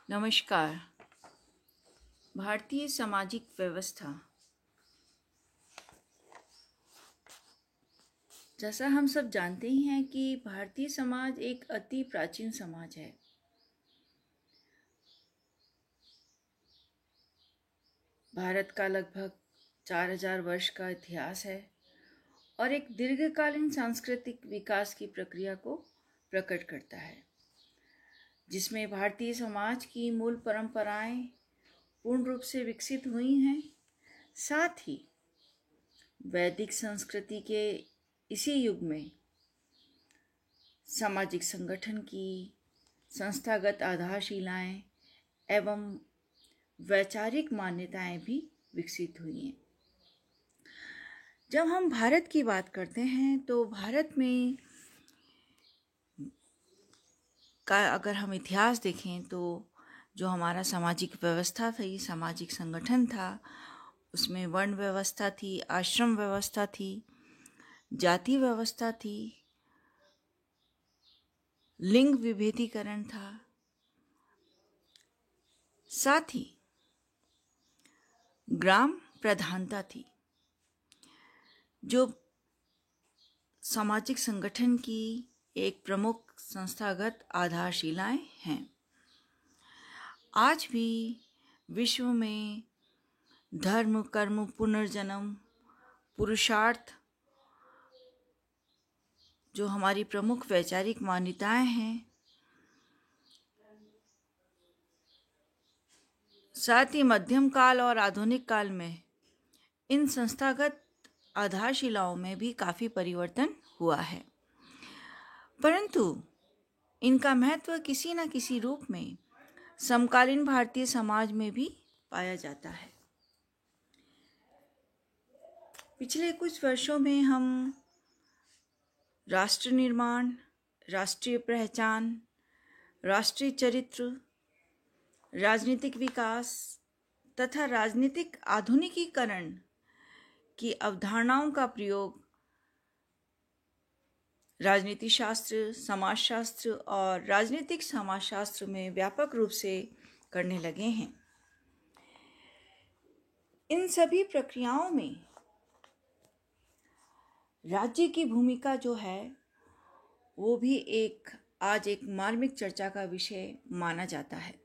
नमस्कार। भारतीय सामाजिक व्यवस्था, जैसा हम सब जानते ही हैं कि भारतीय समाज एक अति प्राचीन समाज है। भारत का लगभग 4000 वर्ष का इतिहास है और एक दीर्घकालीन सांस्कृतिक विकास की प्रक्रिया को प्रकट करता है, जिसमें भारतीय समाज की मूल परंपराएं पूर्ण रूप से विकसित हुई हैं। साथ ही वैदिक संस्कृति के इसी युग में सामाजिक संगठन की संस्थागत आधारशिलाएं एवं वैचारिक मान्यताएं भी विकसित हुई हैं। जब हम भारत की बात करते हैं तो भारत में का अगर हम इतिहास देखें तो जो हमारा सामाजिक व्यवस्था थी, सामाजिक संगठन था, उसमें वर्ण व्यवस्था थी, आश्रम व्यवस्था थी, जाति व्यवस्था थी, लिंग विभेदीकरण था, साथ ही ग्राम प्रधानता थी, जो सामाजिक संगठन की एक प्रमुख संस्थागत आधारशिलाएं हैं। आज भी विश्व में धर्म, कर्म, पुनर्जन्म, पुरुषार्थ जो हमारी प्रमुख वैचारिक मान्यताएं हैं, साथ ही मध्यम काल और आधुनिक काल में इन संस्थागत आधारशिलाओं में भी काफ़ी परिवर्तन हुआ है, परंतु इनका महत्व किसी न किसी रूप में समकालीन भारतीय समाज में भी पाया जाता है। पिछले कुछ वर्षों में हम राष्ट्र निर्माण, राष्ट्रीय पहचान, राष्ट्रीय चरित्र, राजनीतिक विकास तथा राजनीतिक आधुनिकीकरण की अवधारणाओं का प्रयोग राजनीति शास्त्र, समाजशास्त्र और राजनीतिक समाजशास्त्र में व्यापक रूप से करने लगे हैं। इन सभी प्रक्रियाओं में राज्य की भूमिका जो है वो भी आज एक मार्मिक चर्चा का विषय माना जाता है।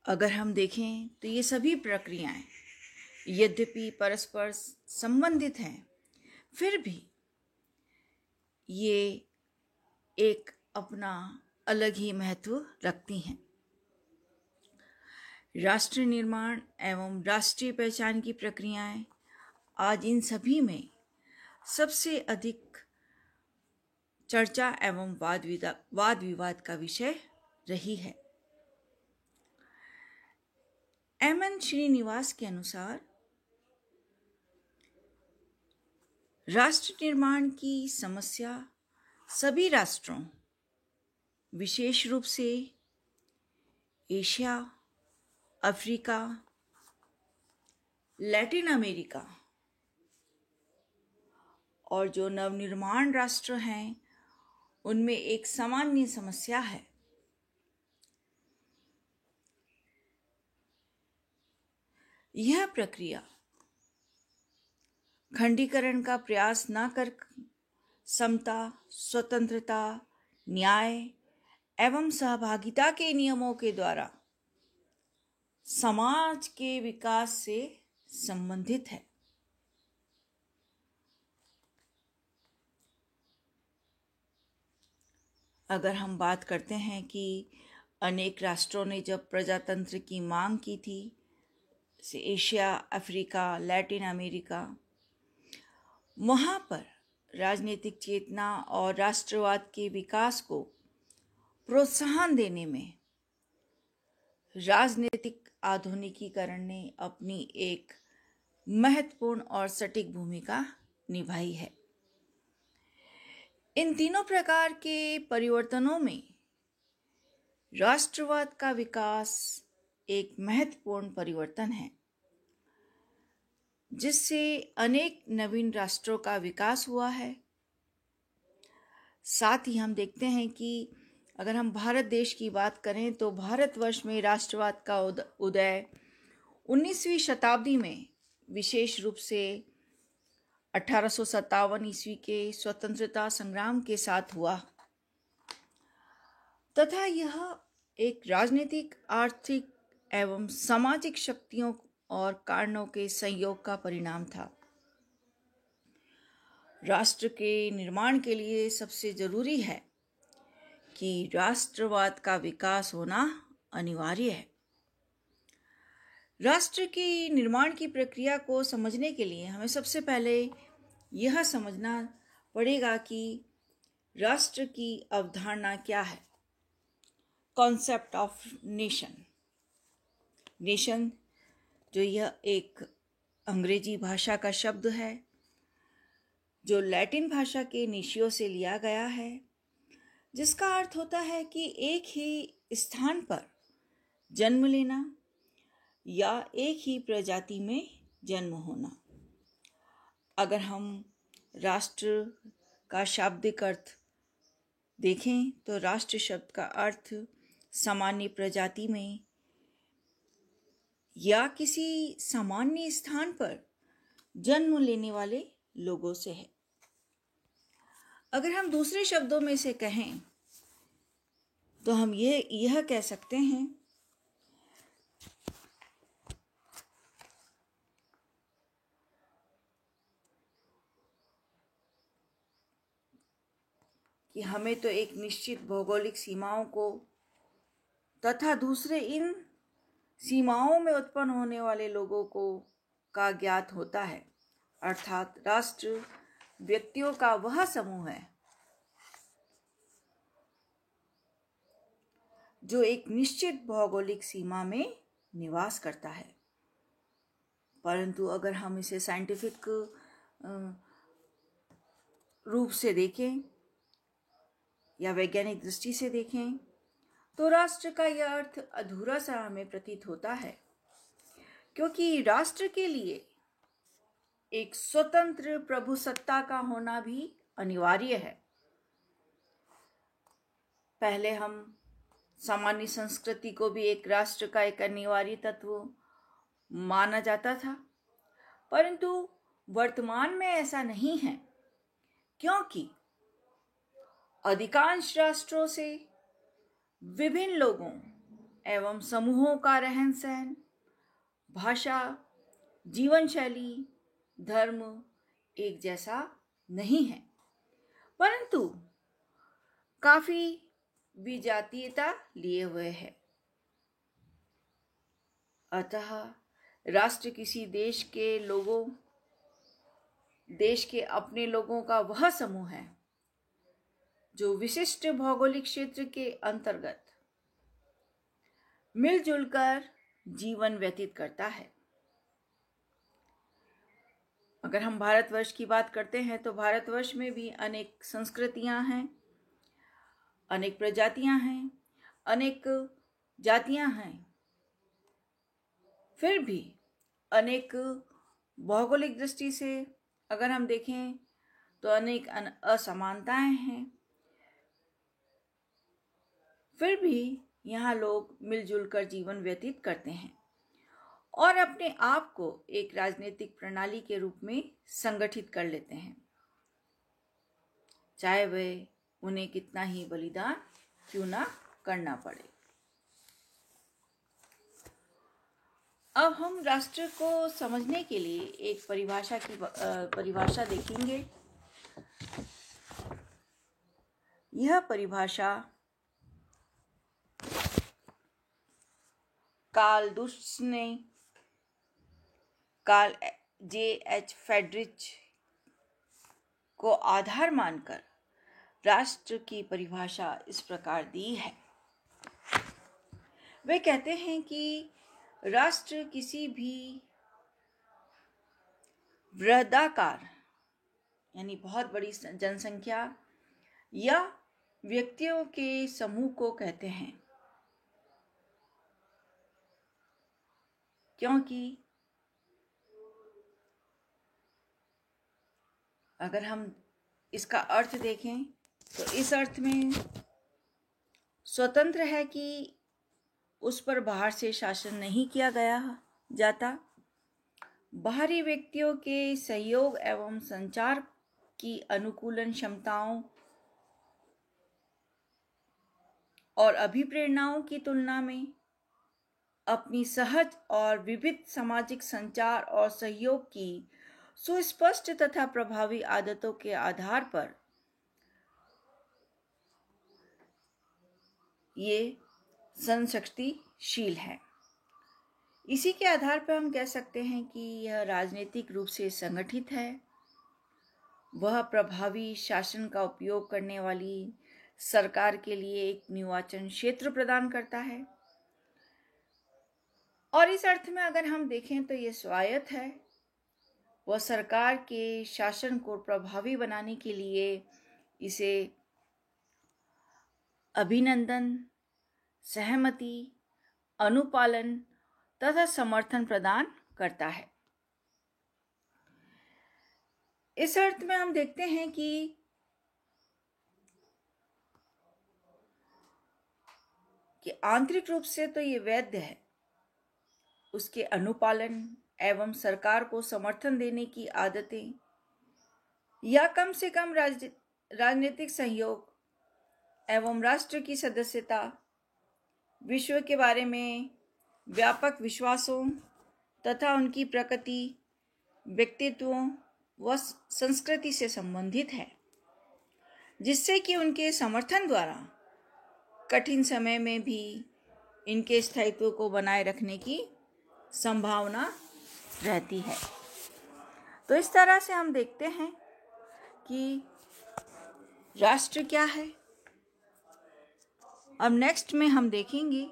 अगर हम देखें तो ये सभी प्रक्रियाएं यद्यपि परस्पर संबंधित हैं, फिर भी ये एक अपना अलग ही महत्व रखती हैं। राष्ट्र निर्माण एवं राष्ट्रीय पहचान की प्रक्रियाएं आज इन सभी में सबसे अधिक चर्चा एवं वाद विवाद का विषय रही है। एम.एन. श्रीनिवास के अनुसार राष्ट्र निर्माण की समस्या सभी राष्ट्रों, विशेष रूप से एशिया, अफ्रीका, लैटिन अमेरिका और जो नवनिर्माण राष्ट्र हैं उनमें एक सामान्य समस्या है। यह प्रक्रिया खंडीकरण का प्रयास न कर समता, स्वतंत्रता, न्याय एवं सहभागिता के नियमों के द्वारा समाज के विकास से संबंधित है। अगर हम बात करते हैं कि अनेक राष्ट्रों ने जब प्रजातंत्र की मांग की थी, जैसे एशिया, अफ्रीका, लैटिन अमेरिका, वहाँ पर राजनीतिक चेतना और राष्ट्रवाद के विकास को प्रोत्साहन देने में राजनीतिक आधुनिकीकरण ने अपनी एक महत्वपूर्ण और सटीक भूमिका निभाई है। इन तीनों प्रकार के परिवर्तनों में राष्ट्रवाद का विकास एक महत्वपूर्ण परिवर्तन है, जिससे अनेक नवीन राष्ट्रों का विकास हुआ है। साथ ही हम देखते हैं कि अगर हम भारत देश की बात करें तो भारतवर्ष में राष्ट्रवाद का उदय 19वीं शताब्दी में विशेष रूप से 1857 ईस्वी के स्वतंत्रता संग्राम के साथ हुआ तथा यह एक राजनीतिक, आर्थिक एवं सामाजिक शक्तियों और कारणों के संयोग का परिणाम था। राष्ट्र के निर्माण के लिए सबसे जरूरी है कि राष्ट्रवाद का विकास होना अनिवार्य है। राष्ट्र की निर्माण की प्रक्रिया को समझने के लिए हमें सबसे पहले यह समझना पड़ेगा कि राष्ट्र की अवधारणा क्या है। Concept of nation. नेशन जो यह एक अंग्रेजी भाषा का शब्द है जो लैटिन भाषा के नेशियो से लिया गया है, जिसका अर्थ होता है कि एक ही स्थान पर जन्म लेना या एक ही प्रजाति में जन्म होना। अगर हम राष्ट्र का शाब्दिक अर्थ देखें तो राष्ट्र शब्द का अर्थ सामान्य प्रजाति में या किसी सामान्य स्थान पर जन्म लेने वाले लोगों से है। अगर हम दूसरे शब्दों में से कहें तो हम यह कह सकते हैं कि हमें तो एक निश्चित भौगोलिक सीमाओं को तथा दूसरे इन सीमाओं में उत्पन्न होने वाले लोगों को का ज्ञात होता है। अर्थात राष्ट्र व्यक्तियों का वह समूह है जो एक निश्चित भौगोलिक सीमा में निवास करता है। परंतु अगर हम इसे साइंटिफिक रूप से देखें या वैज्ञानिक दृष्टि से देखें तो राष्ट्र का यह अर्थ अधूरा सा हमें प्रतीत होता है, क्योंकि राष्ट्र के लिए एक स्वतंत्र प्रभुसत्ता का होना भी अनिवार्य है। पहले हम सामान्य संस्कृति को भी एक राष्ट्र का एक अनिवार्य तत्व माना जाता था, परंतु वर्तमान में ऐसा नहीं है, क्योंकि अधिकांश राष्ट्रों से विभिन्न लोगों एवं समूहों का रहन सहन, भाषा, जीवन शैली, धर्म एक जैसा नहीं है, परंतु काफी विजातीयता लिए हुए है। अतः राष्ट्र किसी देश के अपने लोगों का वह समूह है जो विशिष्ट भौगोलिक क्षेत्र के अंतर्गत मिलजुल कर जीवन व्यतीत करता है। अगर हम भारतवर्ष की बात करते हैं तो भारतवर्ष में भी अनेक संस्कृतियां हैं, अनेक प्रजातियां हैं, अनेक जातियां हैं, फिर भी अनेक भौगोलिक दृष्टि से अगर हम देखें तो अनेक असमानताएं हैं। फिर भी यहाँ लोग मिलजुल कर जीवन व्यतीत करते हैं और अपने आप को एक राजनीतिक प्रणाली के रूप में संगठित कर लेते हैं, चाहे वह उन्हें कितना ही बलिदान क्यों ना करना पड़े। अब हम राष्ट्र को समझने के लिए एक परिभाषा देखेंगे। यह परिभाषा कार्ल J.H. फ्रेडरिच को आधार मानकर राष्ट्र की परिभाषा इस प्रकार दी है। वे कहते हैं कि राष्ट्र किसी भी बृहदाकार यानी बहुत बड़ी जनसंख्या या व्यक्तियों के समूह को कहते हैं, क्योंकि अगर हम इसका अर्थ देखें तो इस अर्थ में स्वतंत्र है कि उस पर बाहर से शासन नहीं किया गया जाता। बाहरी व्यक्तियों के सहयोग एवं संचार की अनुकूलन क्षमताओं और अभिप्रेरणाओं की तुलना में अपनी सहज और विविध सामाजिक संचार और सहयोग की सुस्पष्ट तथा प्रभावी आदतों के आधार पर ये संशक्तिशील है। इसी के आधार पर हम कह सकते हैं कि यह राजनीतिक रूप से संगठित है। वह प्रभावी शासन का उपयोग करने वाली सरकार के लिए एक निर्वाचन क्षेत्र प्रदान करता है। और इस अर्थ में अगर हम देखें तो ये स्वायत्त है। वह सरकार के शासन को प्रभावी बनाने के लिए इसे अभिनंदन, सहमति, अनुपालन तथा समर्थन प्रदान करता है। इस अर्थ में हम देखते हैं कि आंतरिक रूप से तो ये वैध है। उसके अनुपालन एवं सरकार को समर्थन देने की आदतें या कम से कम राजनीतिक सहयोग एवं राष्ट्र की सदस्यता, विश्व के बारे में व्यापक विश्वासों तथा उनकी प्रकृति, व्यक्तित्वों व संस्कृति से संबंधित है, जिससे कि उनके समर्थन द्वारा कठिन समय में भी इनके स्थायित्व को बनाए रखने की संभावना रहती है। तो इस तरह से हम देखते हैं कि राष्ट्र क्या है। अब नेक्स्ट में हम देखेंगे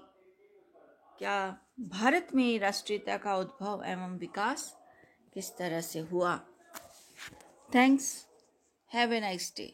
क्या भारत में राष्ट्रीयता का उद्भव एवं विकास किस तरह से हुआ। Thanks, have a nice day.